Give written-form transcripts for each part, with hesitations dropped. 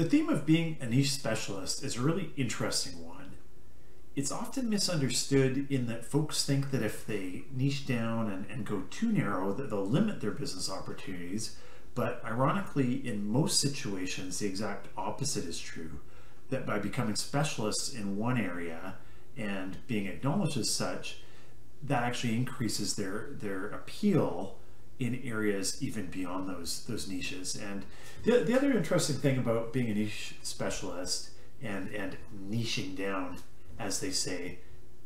The theme of being a niche specialist is a really interesting one. It's often misunderstood in that folks think that if they niche down and go too narrow, that they'll limit their business opportunities. But ironically, in most situations, the exact opposite is true, that by becoming specialists in one area and being acknowledged as such, that actually increases their appeal in areas even beyond those niches. And the other interesting thing about being a niche specialist and niching down, as they say,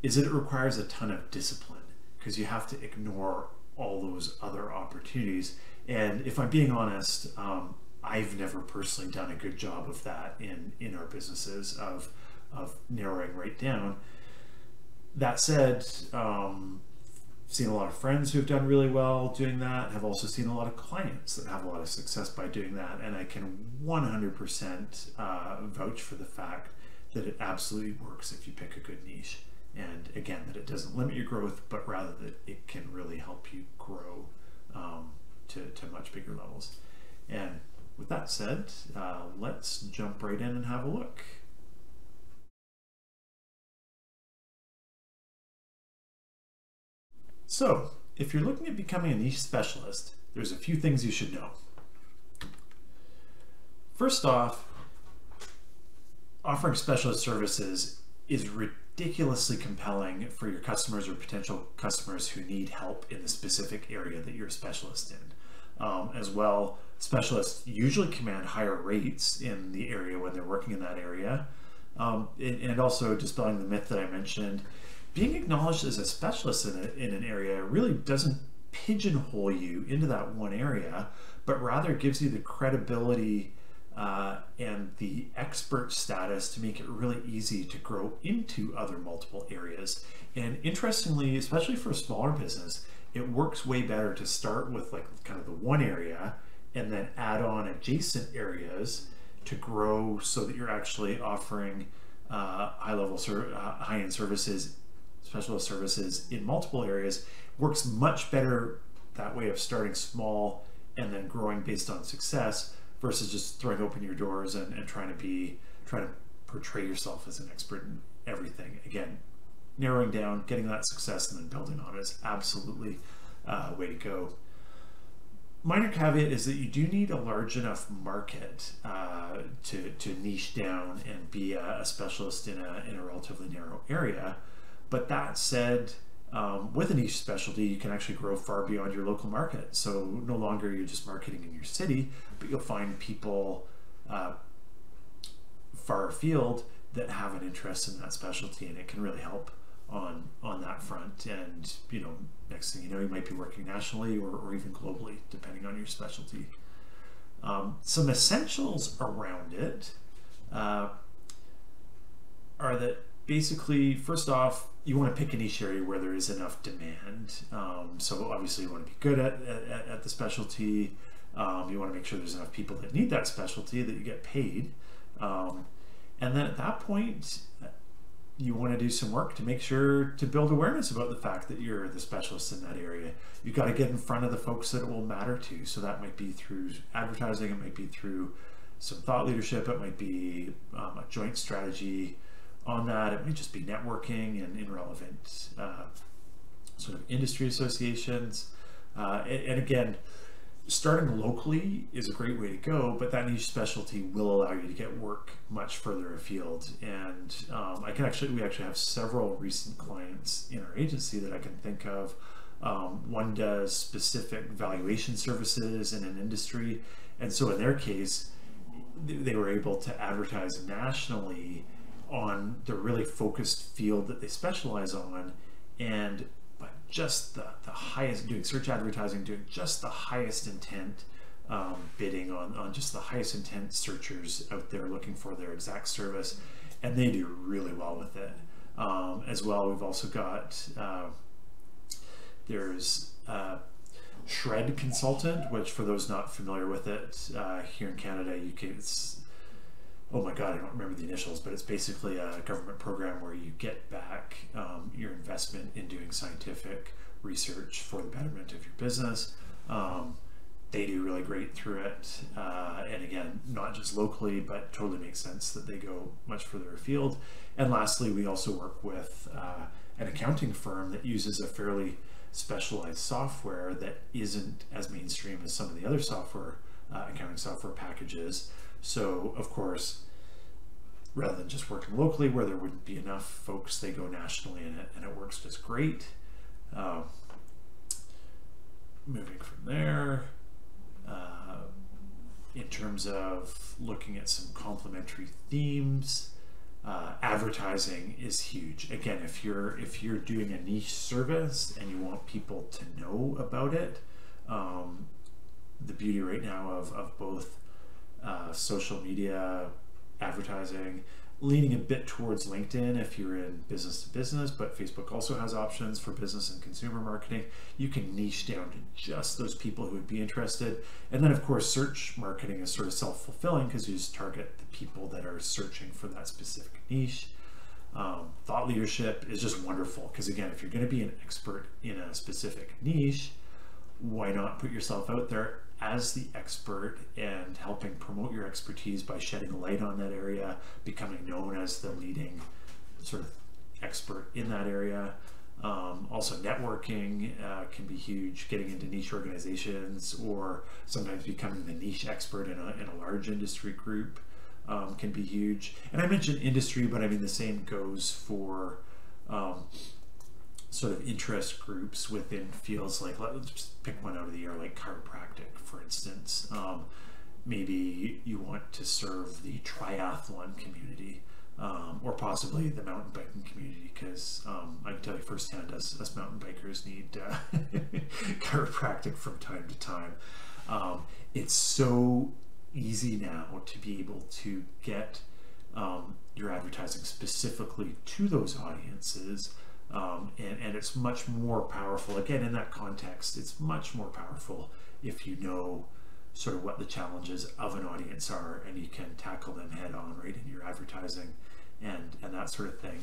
is that it requires a ton of discipline, because you have to ignore all those other opportunities. And if I'm being honest, I've never personally done a good job of that in our businesses, of narrowing right down. That said, seen a lot of friends who've done really well doing that. Have also seen a lot of clients that have a lot of success by doing that, and I can 100% vouch for the fact that it absolutely works if you pick a good niche. And again, that it doesn't limit your growth, but rather that it can really help you grow to much bigger levels. And with that said, let's jump right in and have a look. So, if you're looking at becoming a niche specialist, there's a few things you should know. First off, offering specialist services is ridiculously compelling for your customers or potential customers who need help in the specific area that you're a specialist in. As well, specialists usually command higher rates in the area when they're working in that area. And also, dispelling the myth that I mentioned, being acknowledged as a specialist in an area really doesn't pigeonhole you into that one area, but rather gives you the credibility and the expert status to make it really easy to grow into other multiple areas. And interestingly, especially for a smaller business, it works way better to start with like kind of the one area and then add on adjacent areas to grow, so that you're actually offering high-end services, specialist services in multiple areas. Works much better that way of starting small and then growing based on success, versus just throwing open your doors and trying to portray yourself as an expert in everything. Again, narrowing down, getting that success, and then building on it is absolutely a way to go. Minor caveat is that you do need a large enough market to niche down and be a specialist in a relatively narrow area. But that said, with a niche specialty, you can actually grow far beyond your local market. So no longer you're just marketing in your city, but you'll find people far afield that have an interest in that specialty, and it can really help on that front. And next thing you know, you might be working nationally or even globally, depending on your specialty. Some essentials around it are that basically, first off, you want to pick a niche area where there is enough demand. So obviously you want to be good at the specialty. You want to make sure there's enough people that need that specialty, that you get paid. And then at that point, you want to do some work to make sure to build awareness about the fact that you're the specialist in that area. You've got to get in front of the folks that it will matter to. So that might be through advertising, it might be through some thought leadership, it might be a joint strategy on that, it might just be networking and in relevant sort of industry associations. And again, starting locally is a great way to go, but that niche specialty will allow you to get work much further afield. And we actually have several recent clients in our agency that I can think of. One does specific valuation services in an industry, and so in their case, they were able to advertise nationally on the really focused field that they specialize on, and but just the highest, doing search advertising, doing just the highest intent bidding on just the highest intent searchers out there looking for their exact service, and they do really well with it. As well, we've also got there's Shred Consultant, which for those not familiar with it, here in Canada, it's, oh my God, I don't remember the initials, but it's basically a government program where you get back your investment in doing scientific research for the betterment of your business. they do really great through it. And again, not just locally, but totally makes sense that they go much further afield. And lastly, we also work with an accounting firm that uses a fairly specialized software that isn't as mainstream as some of the other software, accounting software packages. So of course, rather than just working locally where there wouldn't be enough folks, they go nationally in it, and it works just great. Moving from there, in terms of looking at some complementary themes, advertising is huge. Again, if you're doing a niche service and you want people to know about it, the beauty right now of both social media advertising, leaning a bit towards LinkedIn if you're in business to business, but Facebook also has options for business and consumer marketing. You can niche down to just those people who would be interested. And then of course, search marketing is sort of self-fulfilling because you just target the people that are searching for that specific niche. Thought leadership is just wonderful because again, if you're going to be an expert in a specific niche, why not put yourself out there as the expert and helping promote your expertise by shedding a light on that area, becoming known as the leading sort of expert in that area. Also networking can be huge, getting into niche organizations or sometimes becoming the niche expert in a large industry group can be huge. And I mentioned industry, but I mean the same goes for sort of interest groups within fields. Like, let's just pick one out of the air, like chiropractic, for instance. Maybe you want to serve the triathlon community, or possibly the mountain biking community, because I can tell you firsthand, us mountain bikers need chiropractic from time to time. It's so easy now to be able to get your advertising specifically to those audiences. And it's much more powerful. Again, in that context, it's much more powerful if you know sort of what the challenges of an audience are and you can tackle them head on right in your advertising and that sort of thing.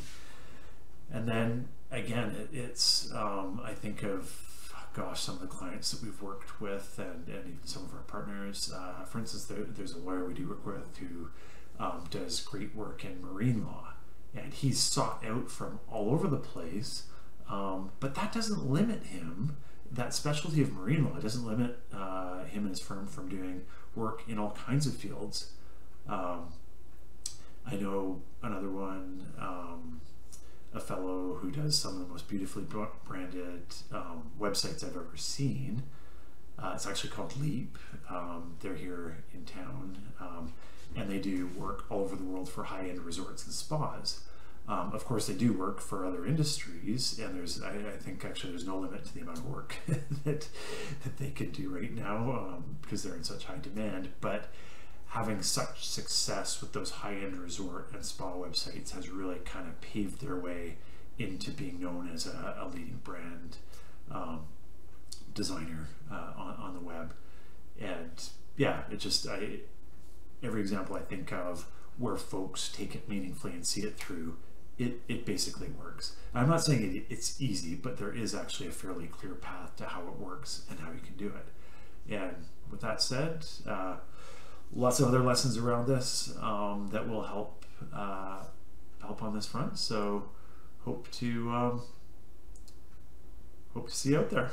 And then again, it's I think of, gosh, some of the clients that we've worked with and even some of our partners. For instance, there's a lawyer we do work with who does great work in marine law. And he's sought out from all over the place, but that doesn't limit him. That specialty of marine law doesn't limit him and his firm from doing work in all kinds of fields. I know another one, a fellow who does some of the most beautifully branded websites I've ever seen. It's actually called Leap. They're here in town. And they do work all over the world for high-end resorts and spas. Of course, they do work for other industries, and I think actually there's no limit to the amount of work that they could do right now because they're in such high demand. But having such success with those high-end resort and spa websites has really kind of paved their way into being known as a leading brand designer on the web. And yeah, it just, every example I think of where folks take it meaningfully and see it through, it basically works. I'm not saying it's easy, but there is actually a fairly clear path to how it works and how you can do it. And with that said, lots of other lessons around this that will help on this front. So hope to see you out there.